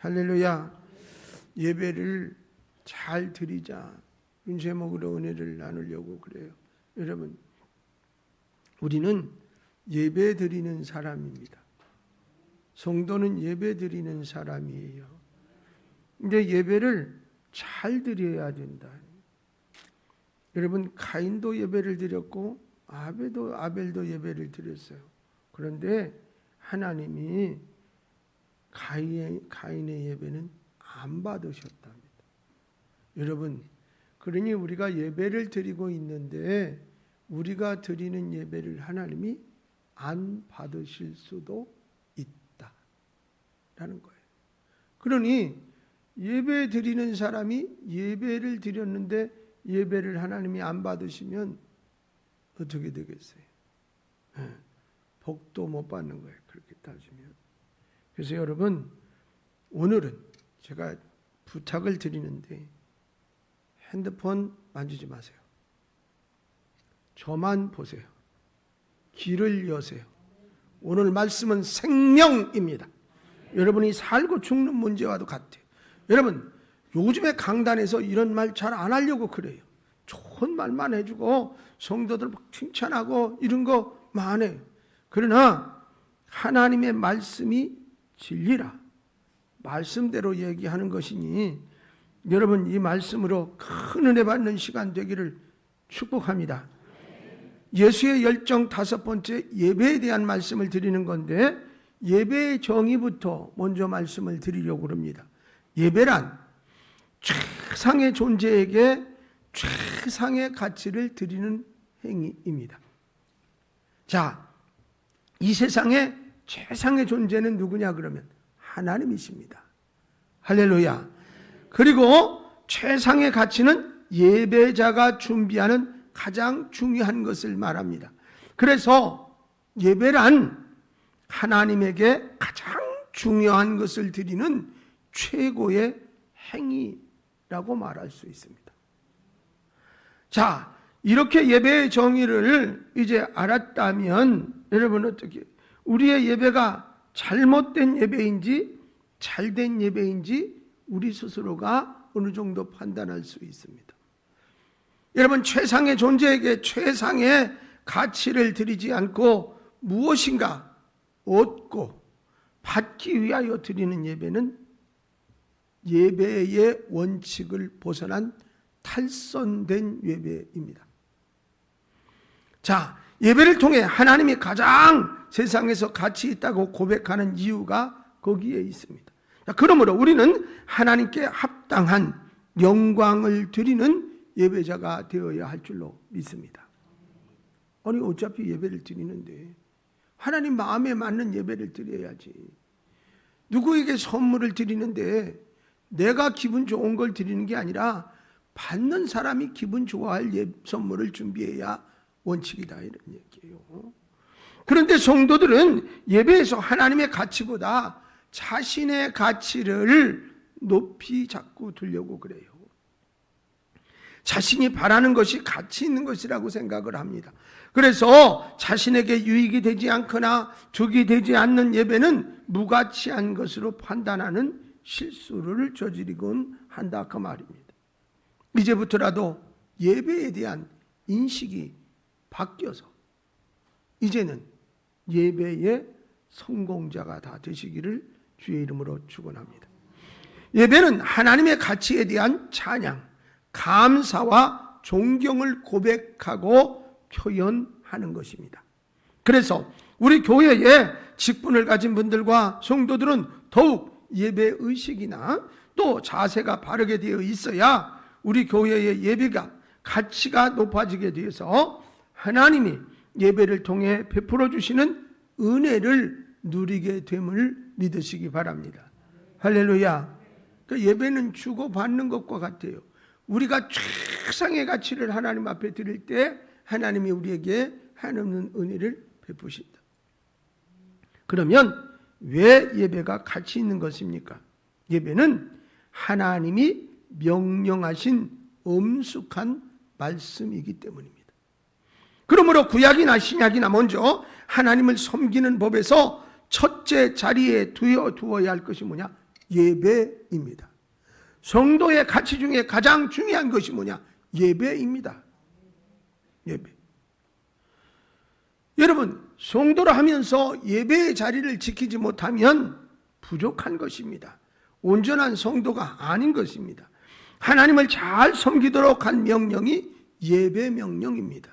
할렐루야. 예배를 잘 드리자. 이 제목으로 은혜를 나누려고 그래요. 여러분, 우리는 예배 드리는 사람입니다. 성도는 예배 드리는 사람이에요. 근데 예배를 잘 드려야 된다. 여러분, 가인도 예배를 드렸고 아벨도 예배를 드렸어요. 그런데 하나님이 가인의 예배는 안 받으셨답니다. 여러분, 그러니 우리가 예배를 드리고 있는데 우리가 드리는 예배를 하나님이 안 받으실 수도 있다라는 거예요. 그러니 예배 드리는 사람이 예배를 드렸는데 예배를 하나님이 안 받으시면 어떻게 되겠어요? 복도 못 받는 거예요. 그렇게 따지면. 그래서 여러분, 오늘은 제가 부탁을 드리는데 핸드폰 만지지 마세요. 저만 보세요. 귀를 여세요. 오늘 말씀은 생명입니다. 여러분이 살고 죽는 문제와도 같아요. 여러분, 요즘에 강단에서 이런 말 잘 안 하려고 그래요. 좋은 말만 해주고 성도들 막 칭찬하고 이런 거 많아요. 그러나 하나님의 말씀이 진리라. 말씀대로 얘기하는 것이니 여러분, 이 말씀으로 큰 은혜 받는 시간 되기를 축복합니다. 예수의 열정 5번째 예배에 대한 말씀을 드리는 건데 예배의 정의부터 먼저 말씀을 드리려고 합니다. 예배란 최상의 존재에게 최상의 가치를 드리는 행위입니다. 자, 이 세상에 최상의 존재는 누구냐 그러면 하나님이십니다. 할렐루야. 그리고 최상의 가치는 예배자가 준비하는 가장 중요한 것을 말합니다. 그래서 예배란 하나님에게 가장 중요한 것을 드리는 최고의 행위라고 말할 수 있습니다. 자, 이렇게 예배의 정의를 이제 알았다면 여러분 어떻게 우리의 예배가 잘못된 예배인지 잘된 예배인지 우리 스스로가 어느 정도 판단할 수 있습니다. 여러분, 최상의 존재에게 최상의 가치를 드리지 않고 무엇인가 얻고 받기 위하여 드리는 예배는 예배의 원칙을 벗어난 탈선된 예배입니다. 자, 예배를 통해 하나님이 가장 세상에서 가치 있다고 고백하는 이유가 거기에 있습니다. 자, 그러므로 우리는 하나님께 합당한 영광을 드리는 예배자가 되어야 할 줄로 믿습니다. 아니, 어차피 예배를 드리는데 하나님 마음에 맞는 예배를 드려야지. 누구에게 선물을 드리는데 내가 기분 좋은 걸 드리는 게 아니라 받는 사람이 기분 좋아할 선물을 준비해야 원칙이다, 이런 얘기예요. 그런데 성도들은 예배에서 하나님의 가치보다 자신의 가치를 높이 자꾸 두려고 그래요. 자신이 바라는 것이 가치 있는 것이라고 생각을 합니다. 그래서 자신에게 유익이 되지 않거나 득이 되지 않는 예배는 무가치한 것으로 판단하는 실수를 저지르곤 한다, 그 말입니다. 이제부터라도 예배에 대한 인식이 바뀌어서 이제는 예배의 성공자가 다 되시기를 주의 이름으로 축원합니다. 예배는 하나님의 가치에 대한 찬양, 감사와 존경을 고백하고 표현하는 것입니다. 그래서 우리 교회에 직분을 가진 분들과 성도들은 더욱 예배 의식이나 또 자세가 바르게 되어 있어야 우리 교회의 예배가 가치가 높아지게 되어서 하나님이 예배를 통해 베풀어 주시는 은혜를 누리게 됨을 믿으시기 바랍니다. 할렐루야. 그 예배는 주고 받는 것과 같아요. 우리가 최상의 가치를 하나님 앞에 드릴 때 하나님이 우리에게 한없는 은혜를 베푸신다. 그러면 왜 예배가 가치 있는 것입니까? 예배는 하나님이 명령하신 엄숙한 말씀이기 때문입니다. 그러므로 구약이나 신약이나 먼저 하나님을 섬기는 법에서 첫째 자리에 두어야 할 것이 뭐냐? 예배입니다. 성도의 가치 중에 가장 중요한 것이 뭐냐? 예배입니다. 예배. 여러분, 성도를 하면서 예배의 자리를 지키지 못하면 부족한 것입니다. 온전한 성도가 아닌 것입니다. 하나님을 잘 섬기도록 한 명령이 예배 명령입니다.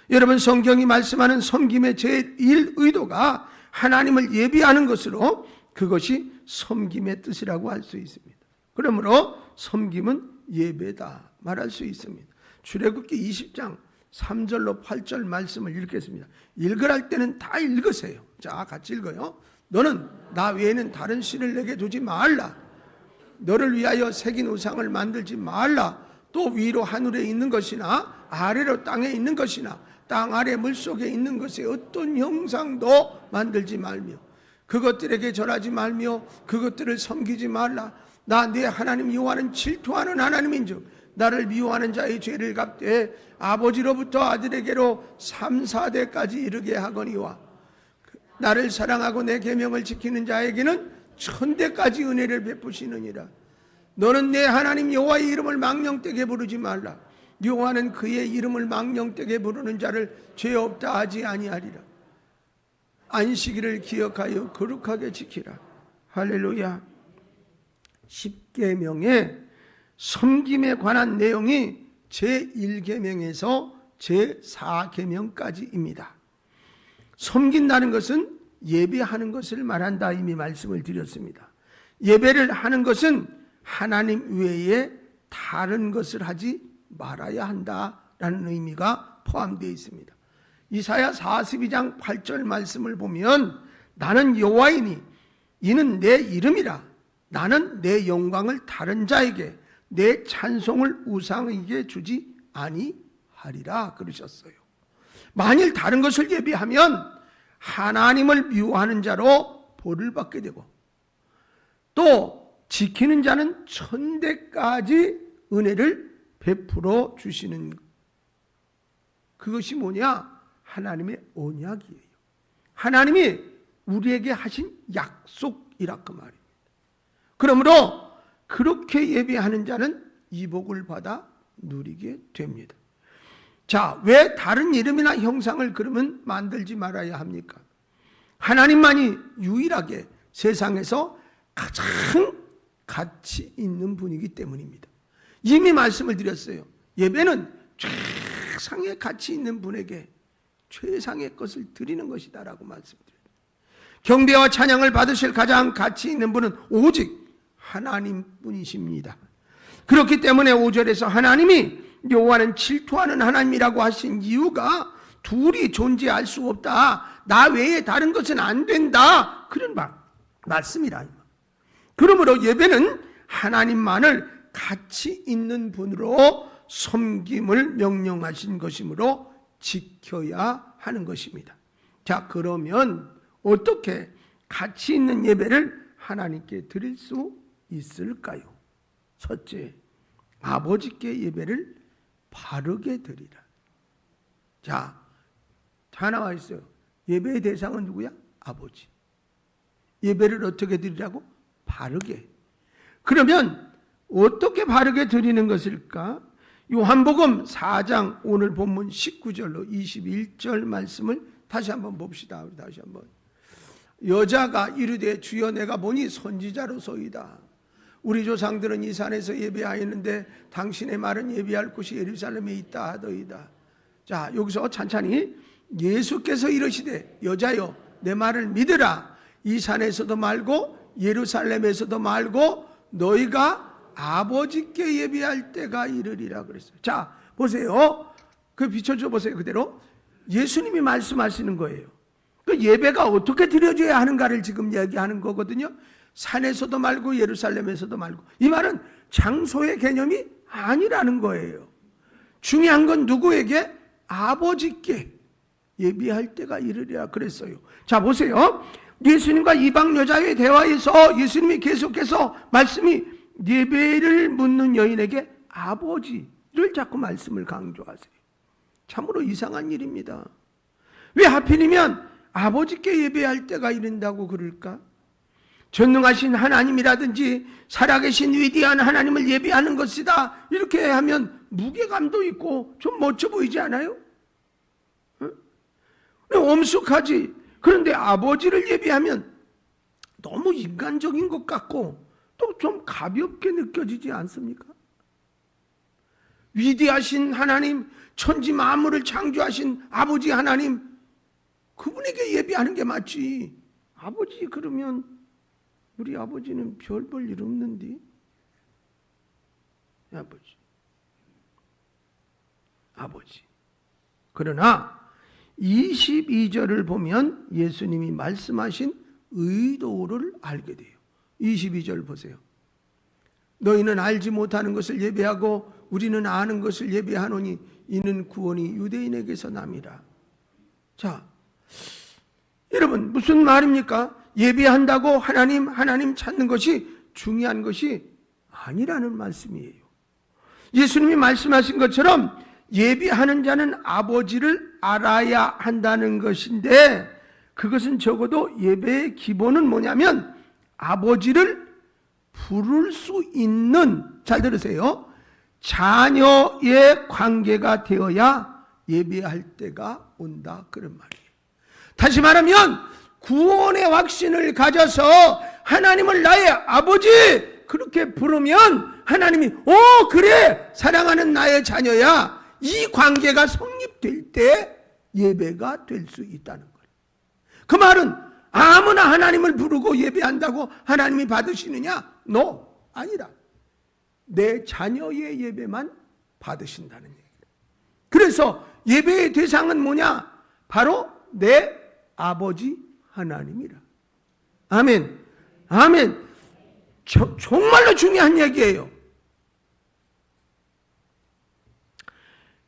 여러분, 성경이 말씀하는 섬김의 제1 의도가 하나님을 예배하는 것으로 그것이 섬김의 뜻이라고 할 수 있습니다. 그러므로 섬김은 예배다 말할 수 있습니다. 출애굽기 20장 3절로 8절 말씀을 읽겠습니다. 읽으랄 때는 다 읽으세요. 자, 같이 읽어요. 너는 나 외에는 다른 신을 내게 두지 말라. 너를 위하여 새긴 우상을 만들지 말라. 또 위로 하늘에 있는 것이나 아래로 땅에 있는 것이나 땅 아래 물속에 있는 것의 어떤 형상도 만들지 말며 그것들에게 절하지 말며 그것들을 섬기지 말라. 나 네 하나님 여호와는 질투하는 하나님인즉 나를 미워하는 자의 죄를 갚되 아버지로부터 아들에게로 3, 4대까지 이르게 하거니와 나를 사랑하고 내 계명을 지키는 자에게는 1000대까지 은혜를 베푸시느니라. 너는 내 하나님 여호와의 이름을 망령되게 부르지 말라. 여호와는 그의 이름을 망령되게 부르는 자를 죄 없다 하지 아니하리라. 안식일을 기억하여 거룩하게 지키라. 할렐루야. 10계명의 섬김에 관한 내용이 제1계명에서 제4계명까지입니다. 섬긴다는 것은 예배하는 것을 말한다 이미 말씀을 드렸습니다. 예배를 하는 것은 하나님 외에 다른 것을 하지 말아야 한다라는 의미가 포함되어 있습니다. 이사야 42장 8절 말씀을 보면 나는 여호와이니 이는 내 이름이라. 나는 내 영광을 다른 자에게 내 찬송을 우상에게 주지 아니하리라 그러셨어요. 만일 다른 것을 예배하면 하나님을 미워하는 자로 벌을 받게 되고 또 지키는 자는 1000대까지 은혜를 베풀어 주시는 그것이 뭐냐? 하나님의 언약이에요. 하나님이 우리에게 하신 약속이라 그 말입니다. 그러므로 그렇게 예배하는 자는 이 복을 받아 누리게 됩니다. 자, 왜 다른 이름이나 형상을 그러면 만들지 말아야 합니까? 하나님만이 유일하게 세상에서 가장 가치 있는 분이기 때문입니다. 이미 말씀을 드렸어요. 예배는 최상의 가치 있는 분에게 최상의 것을 드리는 것이다라고 말씀드려요. 경배와 찬양을 받으실 가장 가치 있는 분은 오직 하나님뿐이십니다. 그렇기 때문에 5절에서 하나님이 여호와는 질투하는 하나님이라고 하신 이유가 둘이 존재할 수 없다. 나 외에 다른 것은 안 된다. 그런 말씀이라. 그러므로 예배는 하나님만을 가치 있는 분으로 섬김을 명령하신 것이므로 지켜야 하는 것입니다. 자, 그러면 어떻게 가치 있는 예배를 하나님께 드릴 수 있을까요? 첫째, 아버지께 예배를 바르게 드리라. 자, 다 나와 있어요. 예배의 대상은 누구야? 아버지. 예배를 어떻게 드리라고? 바르게. 그러면 어떻게 바르게 드리는 것일까? 요한복음 4장 오늘 본문 19절로 21절 말씀을 다시 한번 봅시다. 다시 한번. 여자가 이르되 주여 내가 보니 선지자로소이다. 우리 조상들은 이 산에서 예배하였는데 당신의 말은 예배할 곳이 예루살렘에 있다 하더이다. 자, 여기서 찬찬히 예수께서 이르시되 여자여 내 말을 믿으라. 이 산에서도 말고 예루살렘에서도 말고 너희가 아버지께 예배할 때가 이르리라 그랬어요. 자, 보세요. 그 비춰줘 보세요. 그대로 예수님이 말씀하시는 거예요. 그 예배가 어떻게 드려져야 하는가를 지금 얘기하는 거거든요. 산에서도 말고 예루살렘에서도 말고. 이 말은 장소의 개념이 아니라는 거예요. 중요한 건 누구에게? 아버지께 예배할 때가 이르리라 그랬어요. 자, 보세요. 예수님과 이방 여자의 대화에서 예수님이 계속해서 말씀이 예배를 묻는 여인에게 아버지를 자꾸 말씀을 강조하세요. 참으로 이상한 일입니다. 왜 하필이면 아버지께 예배할 때가 이른다고 그럴까? 전능하신 하나님이라든지 살아계신 위대한 하나님을 예배하는 것이다, 이렇게 하면 무게감도 있고 좀 멋져 보이지 않아요? 엄숙하지. 그런데 아버지를 예배하면 너무 인간적인 것 같고 또 좀 가볍게 느껴지지 않습니까? 위대하신 하나님, 천지 만물을 창조하신 아버지 하나님, 그분에게 예배하는 게 맞지. 아버지 그러면 우리 아버지는 별 볼 일 없는데. 아버지. 그러나 22절을 보면 예수님이 말씀하신 의도를 알게 돼요. 22절 보세요. 너희는 알지 못하는 것을 예배하고 우리는 아는 것을 예배하노니 이는 구원이 유대인에게서 남이라. 자, 여러분 무슨 말입니까? 예배한다고 하나님 찾는 것이 중요한 것이 아니라는 말씀이에요. 예수님이 말씀하신 것처럼 예배하는 자는 아버지를 알아야 한다는 것인데, 그것은 적어도 예배의 기본은 뭐냐면 아버지를 부를 수 있는, 잘 들으세요, 자녀의 관계가 되어야 예배할 때가 온다, 그런 말이에요. 다시 말하면 구원의 확신을 가져서 하나님을 나의 아버지 그렇게 부르면 하나님이 그래 사랑하는 나의 자녀야, 이 관계가 성립될 때 예배가 될 수 있다는 거예요. 그 말은 아무나 하나님을 부르고 예배한다고 하나님이 받으시느냐? No, 아니라 내 자녀의 예배만 받으신다는 얘기예요. 그래서 예배의 대상은 뭐냐? 바로 내 아버지 하나님이라. 아멘. 아멘. 정말로 중요한 얘기예요.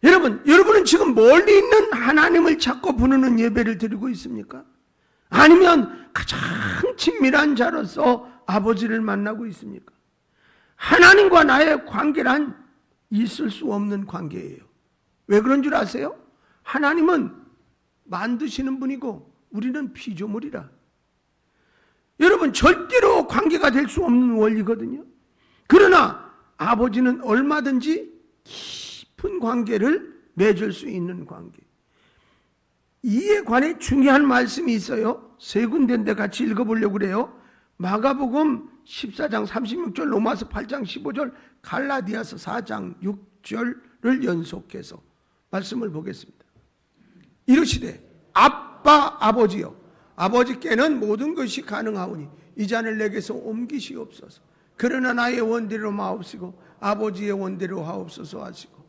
여러분은 지금 멀리 있는 하나님을 찾고 부르는 예배를 드리고 있습니까? 아니면 가장 친밀한 자로서 아버지를 만나고 있습니까? 하나님과 나의 관계란 있을 수 없는 관계예요. 왜 그런 줄 아세요? 하나님은 만드시는 분이고 우리는 피조물이라. 여러분 절대로 관계가 될 수 없는 원리거든요. 그러나 아버지는 얼마든지 깊은 관계를 맺을 수 있는 관계. 이에 관해 중요한 말씀이 있어요. 세 군데인데 같이 읽어보려고 그래요. 마가복음 14장 36절, 로마서 8장 15절, 갈라디아서 4장 6절을 연속해서 말씀을 보겠습니다. 이르시되 아빠 아버지여, 아버지께는 모든 것이 가능하오니 이 잔을 내게서 옮기시옵소서. 그러나 나의 원대로 마옵시고 아버지의 원대로 하옵소서 하시고,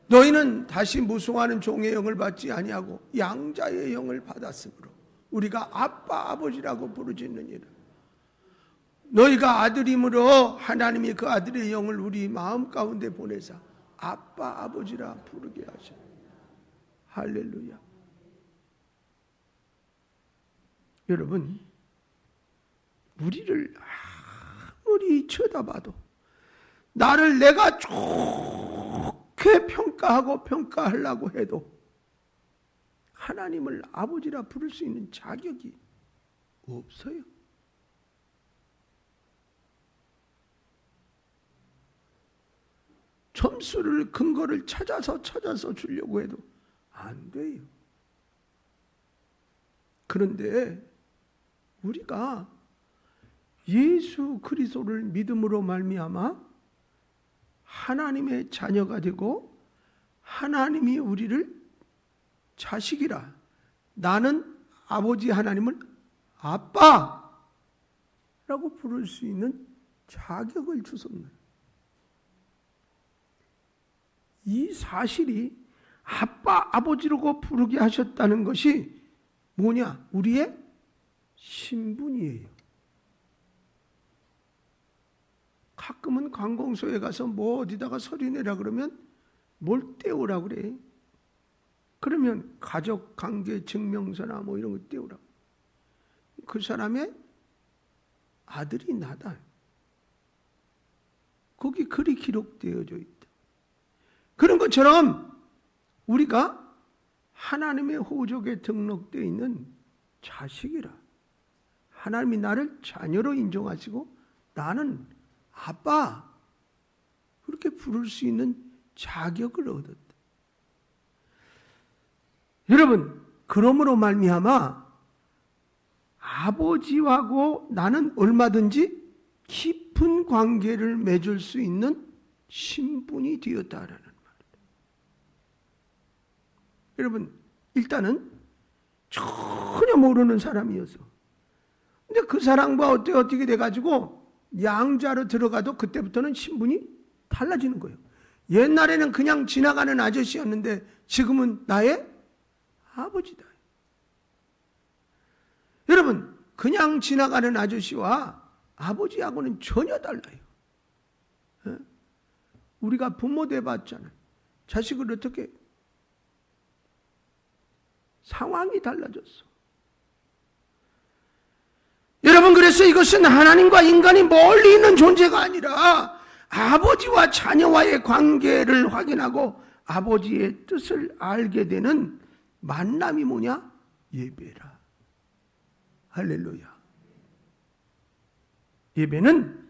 너희는 다시 무수하는 종의 영을 받지 아니하고 양자의 영을 받았으므로 우리가 아빠 아버지라고 부르짖느니라. 너희가 아들이므로 하나님이 그 아들의 영을 우리 마음 가운데 보내사 아빠 아버지라 부르게 하셔. 할렐루야. 여러분, 우리를 아무리 쳐다봐도, 나를 내가 좋게 평가하고 평가하려고 해도 하나님을 아버지라 부를 수 있는 자격이 없어요. 점수를, 근거를 찾아서 주려고 해도 안 돼요. 그런데 우리가 예수 그리스도를 믿음으로 말미암아 하나님의 자녀가 되고 하나님이 우리를 자식이라, 나는 아버지 하나님을 아빠라고 부를 수 있는 자격을 주셨네. 이 사실이 아빠 아버지라고 부르게 하셨다는 것이 뭐냐? 우리의 신분이에요. 가끔은 관공서에 가서 뭐 어디다가 서류 내라 그러면 뭘 떼오라 그래. 그러면 가족관계 증명서나 뭐 이런 거 떼오라. 그 사람의 아들이 나다. 거기 글이 기록되어져 있다. 그런 것처럼 우리가 하나님의 호적에 등록되어 있는 자식이라, 하나님이 나를 자녀로 인정하시고 나는 아빠 그렇게 부를 수 있는 자격을 얻었다. 여러분, 그러므로 말미암아 아버지하고 나는 얼마든지 깊은 관계를 맺을 수 있는 신분이 되었다라는 말이에요. 여러분, 일단은 전혀 모르는 사람이어서, 근데 그 사람과 어떻게 돼가지고 양자로 들어가도 그때부터는 신분이 달라지는 거예요. 옛날에는 그냥 지나가는 아저씨였는데 지금은 나의 아버지다. 여러분, 그냥 지나가는 아저씨와 아버지하고는 전혀 달라요. 우리가 부모 돼봤잖아요. 자식을 어떻게, 상황이 달라졌어. 여러분, 그래서 이것은 하나님과 인간이 멀리 있는 존재가 아니라 아버지와 자녀와의 관계를 확인하고 아버지의 뜻을 알게 되는 만남이 뭐냐? 예배라. 할렐루야. 예배는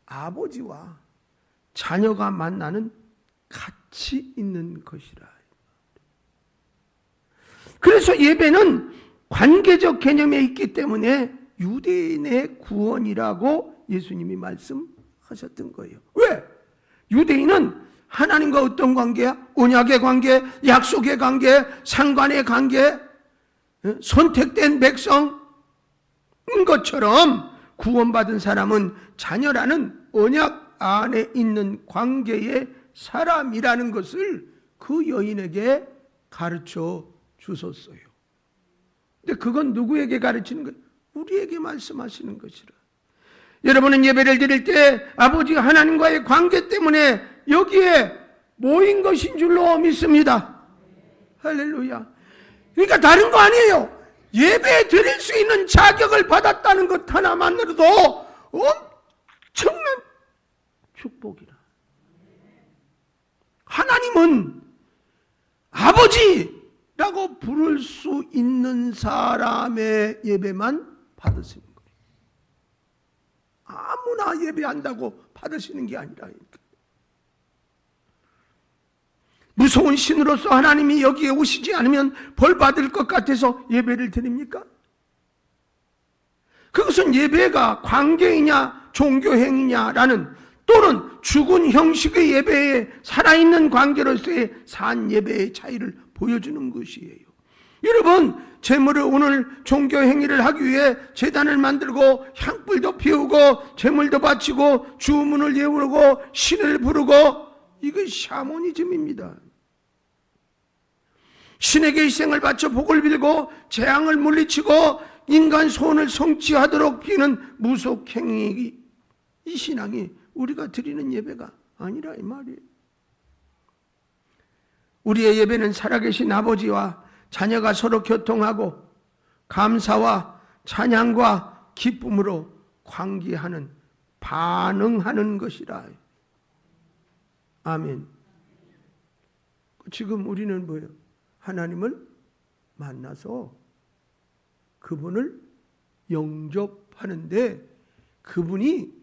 아버지와 자녀가 만나는 가치 있는 것이라. 그래서 예배는 관계적 개념에 있기 때문에 유대인의 구원이라고 예수님이 말씀하셨던 거예요. 왜? 유대인은 하나님과 어떤 관계야? 언약의 관계, 약속의 관계, 상관의 관계, 선택된 백성인 것처럼 구원받은 사람은 자녀라는 언약 안에 있는 관계의 사람이라는 것을 그 여인에게 가르쳐 주셨어요. 근데 그건 누구에게 가르치는 거예요? 우리에게 말씀하시는 것이라. 여러분은 예배를 드릴 때 아버지 하나님과의 관계 때문에 여기에 모인 것인 줄로 믿습니다. 할렐루야. 그러니까 다른 거 아니에요. 예배 드릴 수 있는 자격을 받았다는 것 하나만으로도 엄청난 축복이라. 하나님은 아버지라고 부를 수 있는 사람의 예배만 받으시는 거예요. 아무나 예배한다고 받으시는 게 아니라. 무서운 신으로서 하나님이 여기에 오시지 않으면 벌 받을 것 같아서 예배를 드립니까? 그것은 예배가 관계이냐 종교행위냐라는, 또는 죽은 형식의 예배에 살아있는 관계로서의 산 예배의 차이를 보여주는 것이에요. 여러분, 제물을 오늘 종교행위를 하기 위해 제단을 만들고 향불도 피우고 제물도 바치고 주문을 외우고 신을 부르고, 이거 샤머니즘입니다. 신에게 희생을 바쳐 복을 빌고 재앙을 물리치고 인간 소원을 성취하도록 비는 무속행위, 이 신앙이 우리가 드리는 예배가 아니라 이 말이에요. 우리의 예배는 살아계신 아버지와 자녀가 서로 교통하고 감사와 찬양과 기쁨으로 관계하는, 반응하는 것이라. 아멘. 지금 우리는 뭐예요? 하나님을 만나서 그분을 영접하는데 그분이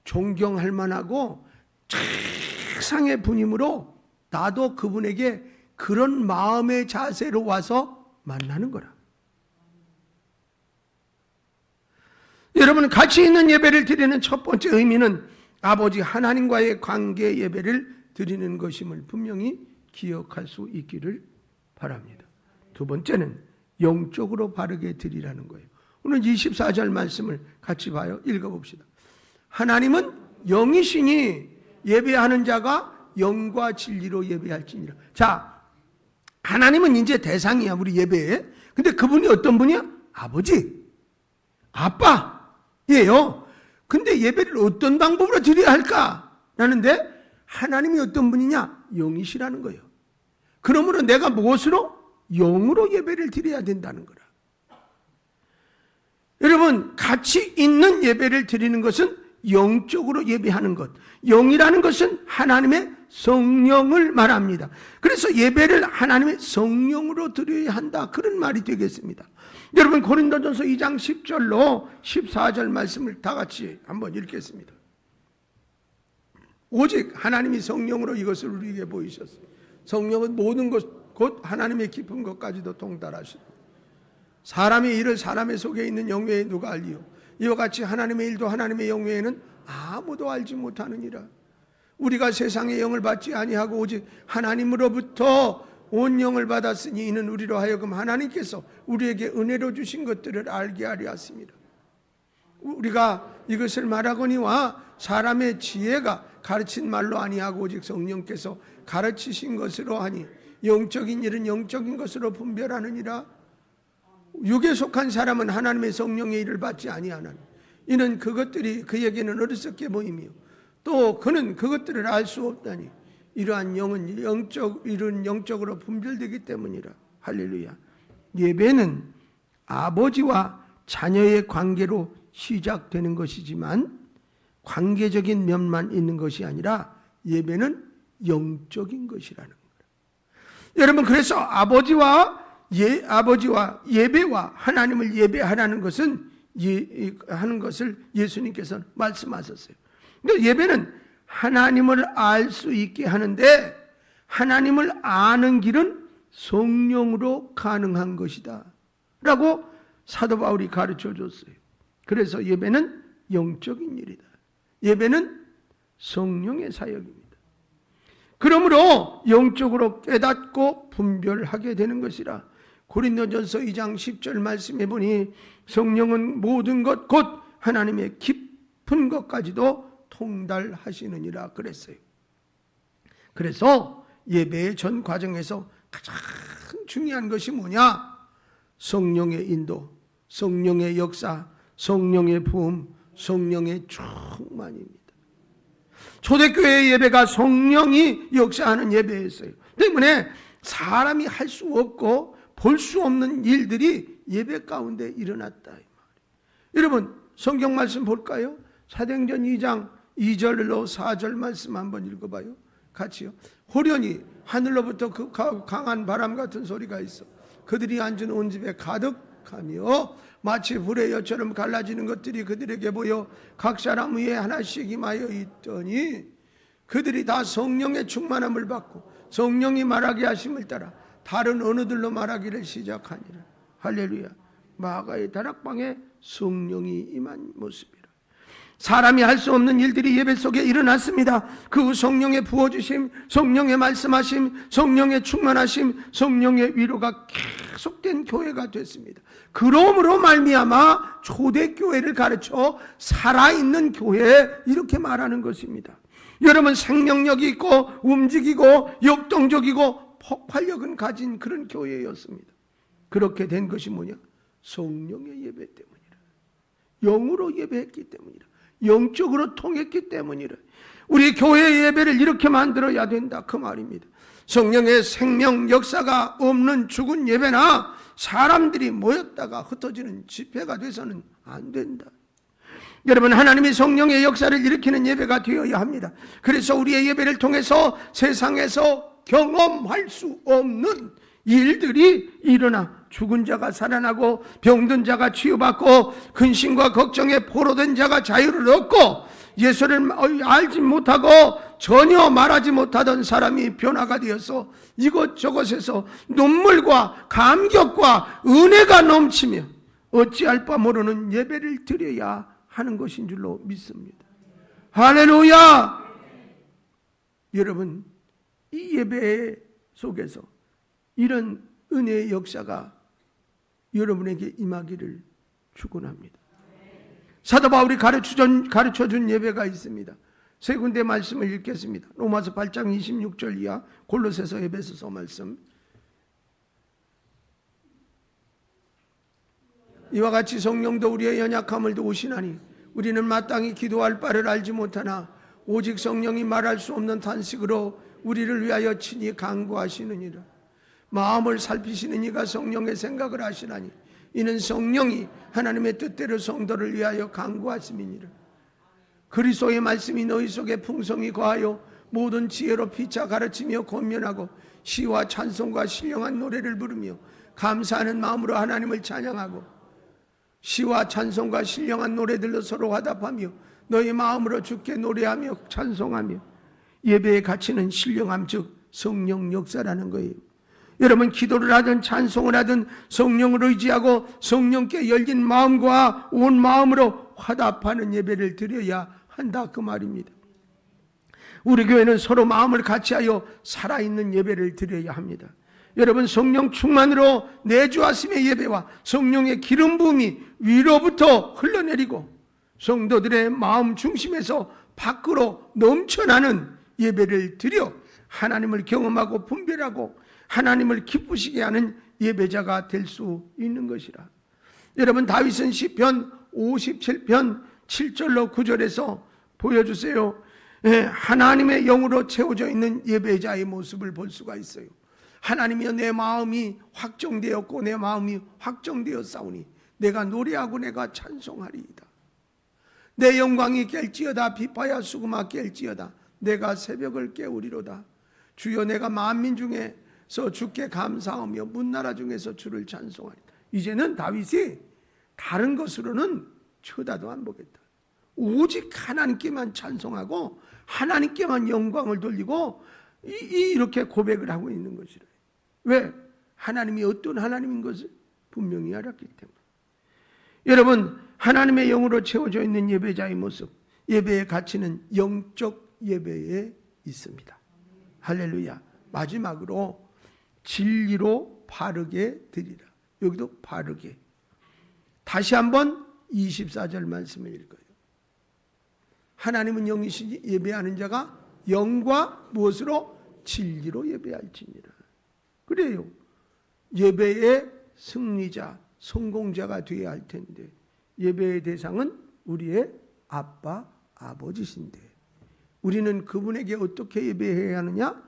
존경할 만하고 최상의 분이므로 나도 그분에게 그런 마음의 자세로 와서 만나는 거라. 여러분, 가치 있는 예배를 드리는 첫 번째 의미는 아버지 하나님과의 관계 예배를 드리는 것임을 분명히 기억할 수 있기를 바랍니다. 두 번째는 영적으로 바르게 드리라는 거예요. 오늘 24절 말씀을 같이 봐요. 읽어봅시다. 하나님은 영이시니 예배하는 자가 영과 진리로 예배할지니라. 자, 하나님은 이제 대상이야, 우리 예배에. 근데 그분이 어떤 분이야? 아버지, 아빠예요. 근데 예배를 어떤 방법으로 드려야 할까? 라는데 하나님이 어떤 분이냐? 영이시라는 거예요. 그러므로 내가 무엇으로? 영으로 예배를 드려야 된다는 거라. 여러분, 가치 있는 예배를 드리는 것은 영적으로 예배하는 것. 영이라는 것은 하나님의 성령을 말합니다. 그래서 예배를 하나님의 성령으로 드려야 한다, 그런 말이 되겠습니다. 여러분 고린도전서 2장 10절로 14절 말씀을 다 같이 한번 읽겠습니다. 오직 하나님이 성령으로 이것을 우리에게 보이셨어요. 성령은 모든 것, 곧 하나님의 깊은 것까지도 통달하시고 사람의 일을 사람의 속에 있는 영외에 누가 알리요? 이와 같이 하나님의 일도 하나님의 영외에는 아무도 알지 못하느니라. 우리가 세상의 영을 받지 아니하고 오직 하나님으로부터 온 영을 받았으니 이는 우리로 하여금 하나님께서 우리에게 은혜로 주신 것들을 알게 하려 하십니다. 우리가 이것을 말하거니와 사람의 지혜가 가르친 말로 아니하고 오직 성령께서 가르치신 것으로 하니 영적인 일은 영적인 것으로 분별하느니라. 육에 속한 사람은 하나님의 성령의 일을 받지 아니하나니 이는 그것들이 그에게는 어리석게 보이며 또 그는 그것들을 알 수 없다니 이러한 영은 영적으로 분별되기 때문이라. 할렐루야. 예배는 아버지와 자녀의 관계로 시작되는 것이지만 관계적인 면만 있는 것이 아니라 예배는 영적인 것이라는 거예요. 여러분 그래서 아버지와 예배와 하나님을 예배하라는 것은 하는 것을 예수님께서 말씀하셨어요. 그러니까 예배는 하나님을 알 수 있게 하는데 하나님을 아는 길은 성령으로 가능한 것이다 라고 사도 바울이 가르쳐 줬어요. 그래서 예배는 영적인 일이다. 예배는 성령의 사역입니다. 그러므로 영적으로 깨닫고 분별하게 되는 것이라. 고린도전서 2장 10절 말씀해 보니 성령은 모든 것 곧 하나님의 깊은 것까지도 통달하시느니라 그랬어요. 그래서 예배의 전 과정에서 가장 중요한 것이 뭐냐? 성령의 인도, 성령의 역사, 성령의 부음, 성령의 충만입니다. 초대교회의 예배가 성령이 역사하는 예배였어요. 때문에 사람이 할 수 없고 볼 수 없는 일들이 예배 가운데 일어났다 이 말이에요. 여러분 성경 말씀 볼까요? 사도행전 2장 2절로 4절 말씀 한번 읽어봐요. 같이요. 호련히 하늘로부터 그 강한 바람 같은 소리가 있어 그들이 앉은 온 집에 가득하며 마치 불의 여처럼 갈라지는 것들이 그들에게 보여 각 사람 위에 하나씩 임하여 있더니 그들이 다 성령의 충만함을 받고 성령이 말하게 하심을 따라 다른 언어들로 말하기를 시작하니라. 할렐루야. 마가의 다락방에 성령이 임한 모습이라. 사람이 할 수 없는 일들이 예배 속에 일어났습니다. 그 성령의 부어주심, 성령의 말씀하심, 성령의 충만하심, 성령의 위로가 계속된 교회가 됐습니다. 그러므로 말미암아 초대교회를 가르쳐 살아있는 교회 이렇게 말하는 것입니다. 여러분 생명력이 있고 움직이고 역동적이고 폭발력은 가진 그런 교회였습니다. 그렇게 된 것이 뭐냐? 성령의 예배 때문이라. 영으로 예배했기 때문이라. 영적으로 통했기 때문이라. 우리 교회의 예배를 이렇게 만들어야 된다 그 말입니다. 성령의 생명 역사가 없는 죽은 예배나 사람들이 모였다가 흩어지는 집회가 돼서는 안 된다. 여러분 하나님이 성령의 역사를 일으키는 예배가 되어야 합니다. 그래서 우리의 예배를 통해서 세상에서 경험할 수 없는 일들이 일어나 죽은 자가 살아나고 병든 자가 치유받고 근심과 걱정에 포로된 자가 자유를 얻고 예수를 알지 못하고 전혀 말하지 못하던 사람이 변화가 되어서 이것저것에서 눈물과 감격과 은혜가 넘치며 어찌할 바 모르는 예배를 드려야 하는 것인 줄로 믿습니다. 할렐루야. 여러분 이 예배 속에서 이런 은혜의 역사가 여러분에게 임하기를 축원합니다. 사도 바울이 가르쳐준 예배가 있습니다. 세 군데 말씀을 읽겠습니다. 로마서 8장 26절 이하, 골로새서 에베소서 말씀. 이와 같이 성령도 우리의 연약함을 도우시나니 우리는 마땅히 기도할 바를 알지 못하나 오직 성령이 말할 수 없는 탄식으로 우리를 위하여 친히 간구하시느니라. 마음을 살피시는 이가 성령의 생각을 하시나니 이는 성령이 하나님의 뜻대로 성도를 위하여 간구하심이니라. 그리스도의 말씀이 너희 속에 풍성히 거하여 모든 지혜로 피차 가르치며 권면하고 시와 찬송과 신령한 노래를 부르며 감사하는 마음으로 하나님을 찬양하고 시와 찬송과 신령한 노래들로 서로 화답하며 너희 마음으로 주께 노래하며 찬송하며 예배의 가치는 신령함 즉 성령 역사라는 거예요. 여러분 기도를 하든 찬송을 하든 성령을 의지하고 성령께 열린 마음과 온 마음으로 화답하는 예배를 드려야 한다 그 말입니다. 우리 교회는 서로 마음을 같이하여 살아있는 예배를 드려야 합니다. 여러분 성령 충만으로 내주하심의 예배와 성령의 기름 부음이 위로부터 흘러내리고 성도들의 마음 중심에서 밖으로 넘쳐나는 예배를 드려 하나님을 경험하고 분별하고 하나님을 기쁘시게 하는 예배자가 될 수 있는 것이라. 여러분 다윗은 시편 57편 7절로 9절에서 보여주세요. 하나님의 영으로 채워져 있는 예배자의 모습을 볼 수가 있어요. 하나님이여 내 마음이 확정되었고 내 마음이 확정되었사오니 내가 노래하고 내가 찬송하리이다. 내 영광이 깰지어다 비파야 수금아 깰지어다 내가 새벽을 깨우리로다. 주여 내가 만민 중에서 주께 감사하며 문나라 중에서 주를 찬송하리다. 이제는 다윗이 다른 것으로는 쳐다도 안 보겠다. 오직 하나님께만 찬송하고 하나님께만 영광을 돌리고 이렇게 고백을 하고 있는 것이라. 왜? 하나님이 어떤 하나님인 것을 분명히 알았기 때문에. 여러분 하나님의 영으로 채워져 있는 예배자의 모습, 예배의 가치는 영적 예배에 있습니다. 할렐루야. 마지막으로 진리로 바르게 드리라. 여기도 바르게. 다시 한번 24절 말씀을 읽어요. 하나님은 영이시니 예배하는 자가 영과 무엇으로? 진리로 예배할지니라. 그래요. 예배의 승리자, 성공자가 되어야 할 텐데 예배의 대상은 우리의 아빠, 아버지신데 우리는 그분에게 어떻게 예배해야 하느냐?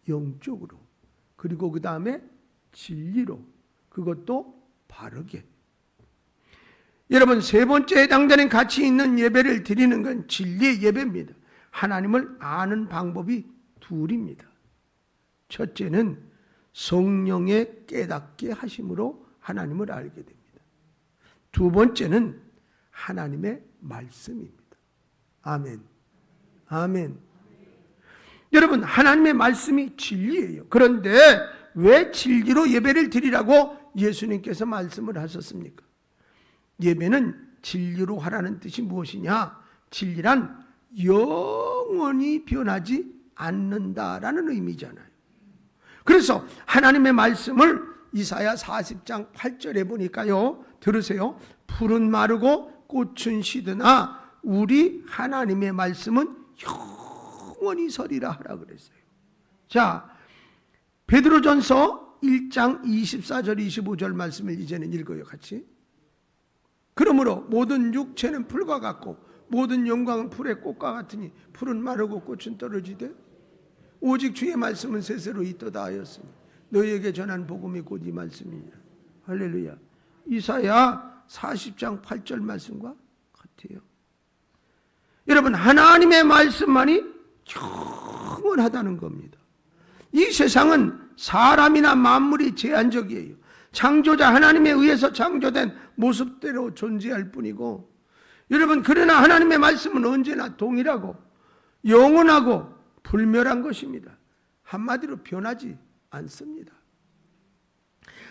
영적으로. 그리고 그 다음에 진리로. 그것도 바르게. 여러분 세 번째 해당되는 가치 있는 예배를 드리는 건 진리의 예배입니다. 하나님을 아는 방법이 둘입니다. 첫째는 성령의 깨닫게 하심으로 하나님을 알게 됩니다. 두 번째는 하나님의 말씀입니다. 아멘. 아멘. 여러분 하나님의 말씀이 진리예요. 그런데 왜 진리로 예배를 드리라고 예수님께서 말씀을 하셨습니까? 예배는 진리로 하라는 뜻이 무엇이냐? 진리란 영원히 변하지 않는다라는 의미잖아요. 그래서 하나님의 말씀을 이사야 40장 8절에 보니까요. 들으세요. 풀은 마르고 꽃은 시드나 우리 하나님의 말씀은 영원히 서리라 하라 그랬어요. 자, 베드로전서 1장 24절 25절 말씀을 이제는 읽어요. 같이. 그러므로 모든 육체는 풀과 같고 모든 영광은 풀의 꽃과 같으니 풀은 마르고 꽃은 떨어지되 오직 주의 말씀은 세세로 있도다 하였으니 너희에게 전한 복음이 곧 이 말씀이니라. 할렐루야. 이사야 40장 8절 말씀과 같아요. 여러분 하나님의 말씀만이 영원하다는 겁니다. 이 세상은 사람이나 만물이 제한적이에요. 창조자 하나님에 의해서 창조된 모습대로 존재할 뿐이고 여러분 그러나 하나님의 말씀은 언제나 동일하고 영원하고 불멸한 것입니다. 한마디로 변하지 않습니다.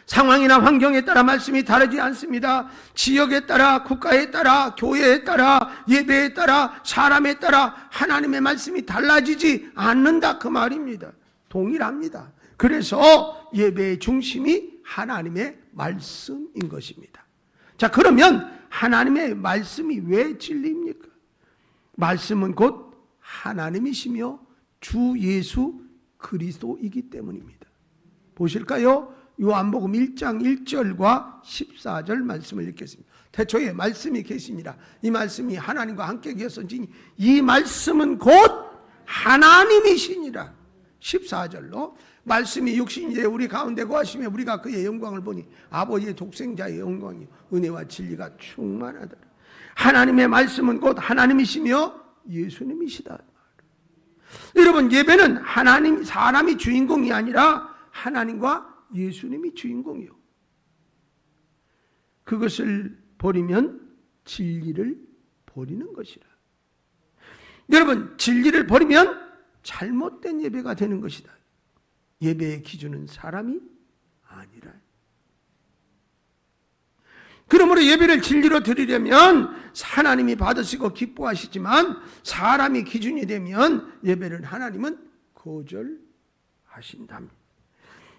상황이나 환경에 따라 말씀이 다르지 않습니다. 지역에 따라, 국가에 따라, 교회에 따라, 예배에 따라, 사람에 따라 하나님의 말씀이 달라지지 않는다 그 말입니다. 동일합니다. 그래서 예배의 중심이 하나님의 말씀인 것입니다. 자, 그러면 하나님의 말씀이 왜 진리입니까? 말씀은 곧 하나님이시며 주 예수 그리스도이기 때문입니다. 보실까요? 요한복음 1장 1절과 14절 말씀을 읽겠습니다. 태초에 말씀이 계시니라. 이 말씀이 하나님과 함께 계셨으니 이 말씀은 곧 하나님이시니라. 14절로 말씀이 육신이 되어 우리 가운데 거하시며 우리가 그의 영광을 보니 아버지의 독생자의 영광이 은혜와 진리가 충만하더라. 하나님의 말씀은 곧 하나님이시며 예수님이시다. 여러분 예배는 하나님 사람이 주인공이 아니라 하나님과 예수님이 주인공이요. 그것을 버리면 진리를 버리는 것이라. 여러분, 진리를 버리면 잘못된 예배가 되는 것이다. 예배의 기준은 사람이 아니라. 그러므로 예배를 진리로 드리려면 하나님이 받으시고 기뻐하시지만 사람이 기준이 되면 예배를 하나님은 거절하신답니다.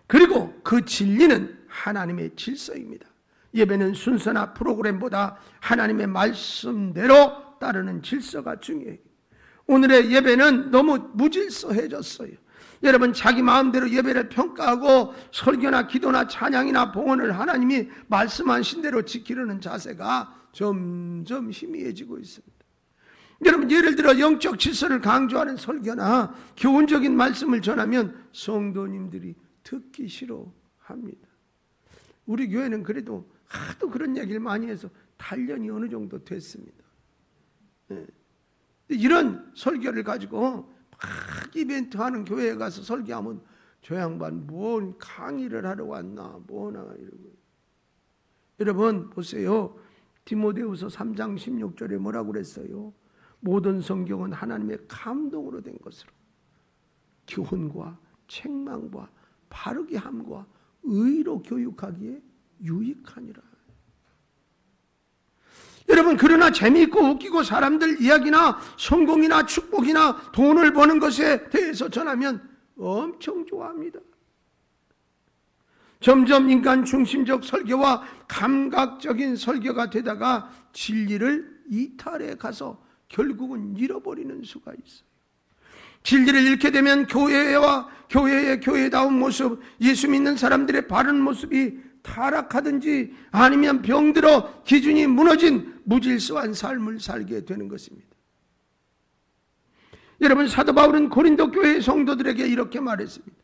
그리고 그 진리는 하나님의 질서입니다. 예배는 순서나 프로그램보다 하나님의 말씀대로 따르는 질서가 중요해요. 오늘의 예배는 너무 무질서해졌어요. 여러분, 자기 마음대로 예배를 평가하고 설교나 기도나 찬양이나 봉헌을 하나님이 말씀하신 대로 지키려는 자세가 점점 희미해지고 있습니다. 여러분, 예를 들어 영적 질서를 강조하는 설교나 교훈적인 말씀을 전하면 성도님들이 듣기 싫어합니다. 우리 교회는 그래도 하도 그런 얘기를 많이 해서 단련이 어느 정도 됐습니다. 이런 설교를 가지고 막 이벤트 하는 교회에 가서 설교하면 저 양반 뭔 강의를 하러 왔나 뭐나 이러고. 여러분 보세요. 디모데후서 3장 16절에 뭐라고 그랬어요? 모든 성경은 하나님의 감동으로 된 것으로 교훈과 책망과 바르게 함과 의로 교육하기에 유익하니라. 여러분, 그러나 재미있고 웃기고 사람들 이야기나 성공이나 축복이나 돈을 버는 것에 대해서 전하면 엄청 좋아합니다. 점점 인간 중심적 설교와 감각적인 설교가 되다가 진리를 이탈해 가서 결국은 잃어버리는 수가 있어요. 진리를 잃게 되면 교회의 교회다운 모습, 예수 믿는 사람들의 바른 모습이 타락하든지 아니면 병들어 기준이 무너진 무질서한 삶을 살게 되는 것입니다. 여러분, 사도 바울은 고린도 교회 성도들에게 이렇게 말했습니다.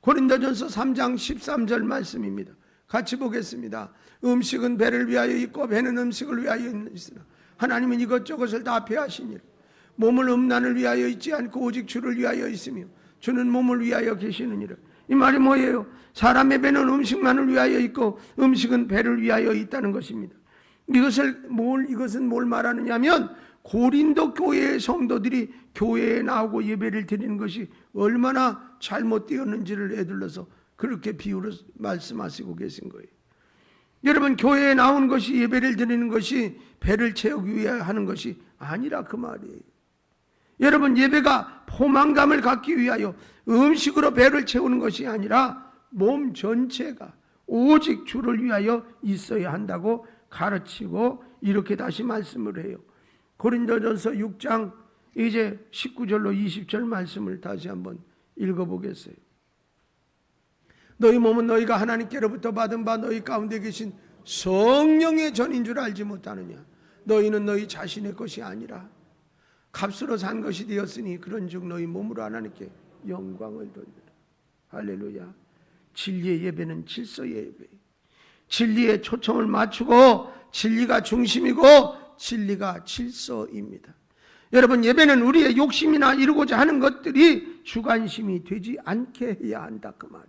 고린도전서 3장 13절 말씀입니다. 같이 보겠습니다. 음식은 배를 위하여 있고 배는 음식을 위하여 있으나 하나님은 이것저것을 다 배하시니라. 몸을 음란을 위하여 있지 않고 오직 주를 위하여 있으며 주는 몸을 위하여 계시느니라. 이 말이 뭐예요? 사람의 배는 음식만을 위하여 있고 음식은 배를 위하여 있다는 것입니다. 이것은 뭘 말하느냐면 고린도 교회의 성도들이 교회에 나오고 예배를 드리는 것이 얼마나 잘못되었는지를 에둘러서 그렇게 비유로 말씀하시고 계신 거예요. 여러분, 교회에 나온 것이 예배를 드리는 것이 배를 채우기 위해 하는 것이 아니라 그 말이에요. 여러분, 예배가 포만감을 갖기 위하여 음식으로 배를 채우는 것이 아니라 몸 전체가 오직 주를 위하여 있어야 한다고 가르치고 이렇게 다시 말씀을 해요. 고린도전서 6장 이제 19절로 20절 말씀을 다시 한번 읽어보겠어요. 너희 몸은 너희가 하나님께로부터 받은 바 너희 가운데 계신 성령의 전인 줄 알지 못하느냐. 너희는 너희 자신의 것이 아니라 값으로 산 것이 되었으니 그런즉 너희 몸으로 하나님께 영광을 돌리라. 할렐루야. 진리의 예배는 질서의 예배. 진리에 초점을 맞추고 진리가 중심이고 진리가 질서입니다. 여러분, 예배는 우리의 욕심이나 이루고자 하는 것들이 주관심이 되지 않게 해야 한다 그 말이에요.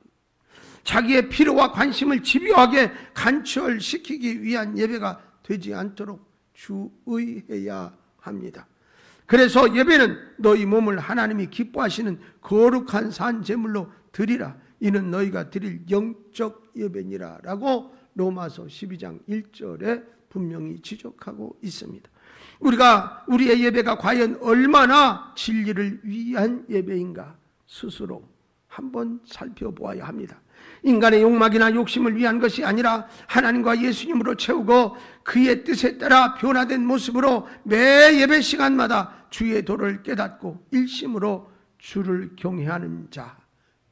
자기의 필요와 관심을 집요하게 간철시키기 위한 예배가 되지 않도록 주의해야 합니다. 그래서 예배는 너희 몸을 하나님이 기뻐하시는 거룩한 산 제물로 드리라. 이는 너희가 드릴 영적 예배니라 라고 로마서 12장 1절에 분명히 지적하고 있습니다. 우리의 예배가 과연 얼마나 진리를 위한 예배인가 스스로 한번 살펴보아야 합니다. 인간의 욕망이나 욕심을 위한 것이 아니라 하나님과 예수님으로 채우고 그의 뜻에 따라 변화된 모습으로 매 예배 시간마다 주의 도를 깨닫고 일심으로 주를 경외하는 자,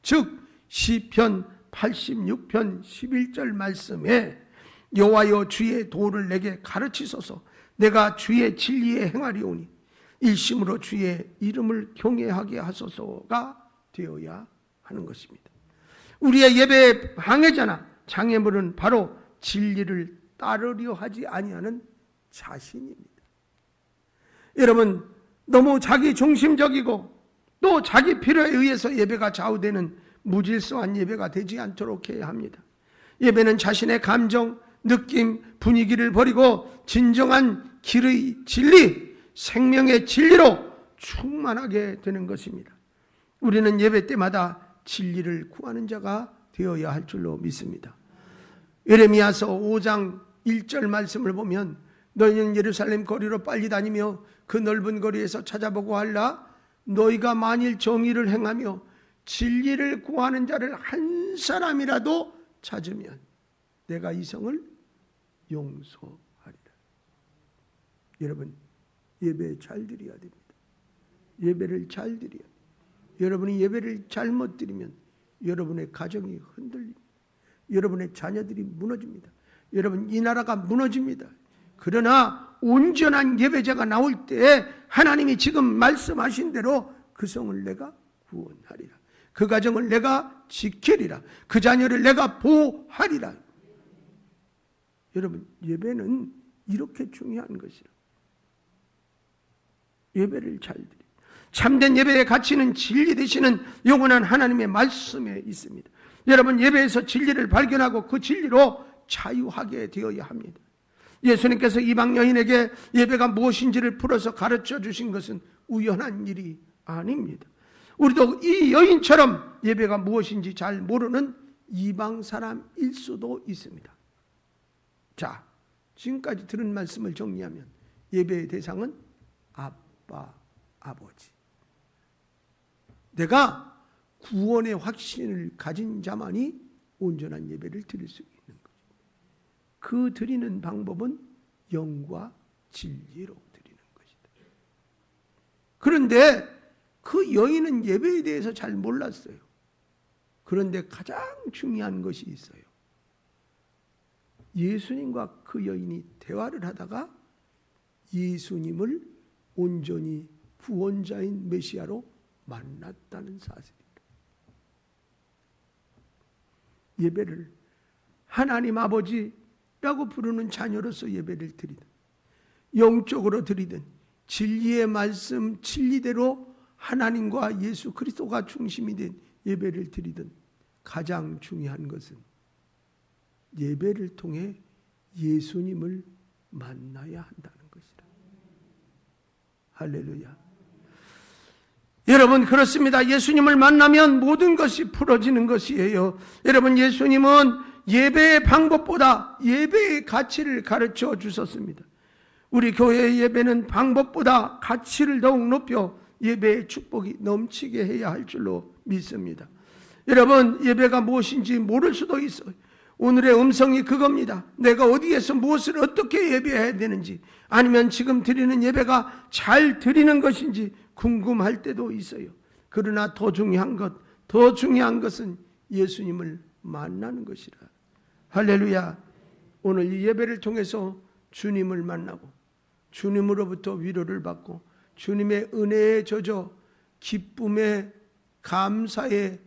즉 시편 86편 11절 말씀에 여호와여 주의 도를 내게 가르치소서. 내가 주의 진리에 행하리오니 일심으로 주의 이름을 경외하게 하소서가 되어야 하는 것입니다. 우리의 예배의 방해자나 장애물은 바로 진리를 따르려 하지 아니하는 자신입니다. 여러분, 너무 자기 중심적이고 또 자기 필요에 의해서 예배가 좌우되는 무질서한 예배가 되지 않도록 해야 합니다. 예배는 자신의 감정, 느낌, 분위기를 버리고 진정한 길의 진리, 생명의 진리로 충만하게 되는 것입니다. 우리는 예배 때마다 진리를 구하는 자가 되어야 할 줄로 믿습니다. 예레미야서 5장 1절 말씀을 보면 너희는 예루살렘 거리로 빨리 다니며 그 넓은 거리에서 찾아보고 하라. 너희가 만일 정의를 행하며 진리를 구하는 자를 한 사람이라도 찾으면 내가 이 성을 용서하리라. 여러분, 예배 잘 드려야 됩니다. 예배를 잘 드려야 됩니다. 여러분이 예배를 잘못 드리면 여러분의 가정이 흔들립니다. 여러분의 자녀들이 무너집니다. 여러분, 이 나라가 무너집니다. 그러나 온전한 예배자가 나올 때 하나님이 지금 말씀하신 대로 그 성을 내가 구원하리라. 그 가정을 내가 지키리라. 그 자녀를 내가 보호하리라. 여러분, 예배는 이렇게 중요한 것이라. 예배를 잘 드리라. 참된 예배의 가치는 진리 되시는 영원한 하나님의 말씀에 있습니다. 여러분, 예배에서 진리를 발견하고 그 진리로 자유하게 되어야 합니다. 예수님께서 이방 여인에게 예배가 무엇인지를 풀어서 가르쳐 주신 것은 우연한 일이 아닙니다. 우리도 이 여인처럼 예배가 무엇인지 잘 모르는 이방 사람일 수도 있습니다. 자, 지금까지 들은 말씀을 정리하면 예배의 대상은 아빠, 아버지. 내가 구원의 확신을 가진 자만이 온전한 예배를 드릴 수 있는 거죠. 그 드리는 방법은 영과 진리로 드리는 것이다. 그런데 그 여인은 예배에 대해서 잘 몰랐어요. 그런데 가장 중요한 것이 있어요. 예수님과 그 여인이 대화를 하다가 예수님을 온전히 구원자인 메시아로 만났다는 사실입니다. 예배를 하나님 아버지라고 부르는 자녀로서 예배를 드리든 영적으로 드리든 진리의 말씀 진리대로 하나님과 예수 그리스도가 중심이 된 예배를 드리든 가장 중요한 것은 예배를 통해 예수님을 만나야 한다는 것이다. 할렐루야. 여러분, 그렇습니다. 예수님을 만나면 모든 것이 풀어지는 것이에요. 여러분, 예수님은 예배의 방법보다 예배의 가치를 가르쳐 주셨습니다. 우리 교회의 예배는 방법보다 가치를 더욱 높여 예배의 축복이 넘치게 해야 할 줄로 믿습니다. 여러분, 예배가 무엇인지 모를 수도 있어요. 오늘의 음성이 그겁니다. 내가 어디에서 무엇을 어떻게 예배해야 되는지, 아니면 지금 드리는 예배가 잘 드리는 것인지 궁금할 때도 있어요. 그러나 더 중요한 것은 예수님을 만나는 것이라. 할렐루야. 오늘 이 예배를 통해서 주님을 만나고 주님으로부터 위로를 받고 주님의 은혜에 젖어 기쁨에 감사에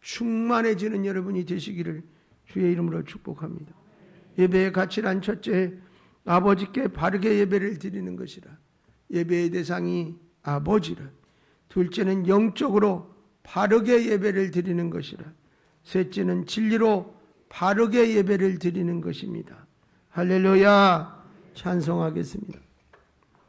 충만해지는 여러분이 되시기를 주의 이름으로 축복합니다. 예배의 가치란 첫째, 아버지께 바르게 예배를 드리는 것이라. 예배의 대상이 아버지라. 둘째는 영적으로 바르게 예배를 드리는 것이라. 셋째는 진리로 바르게 예배를 드리는 것입니다. 할렐루야. 찬송하겠습니다.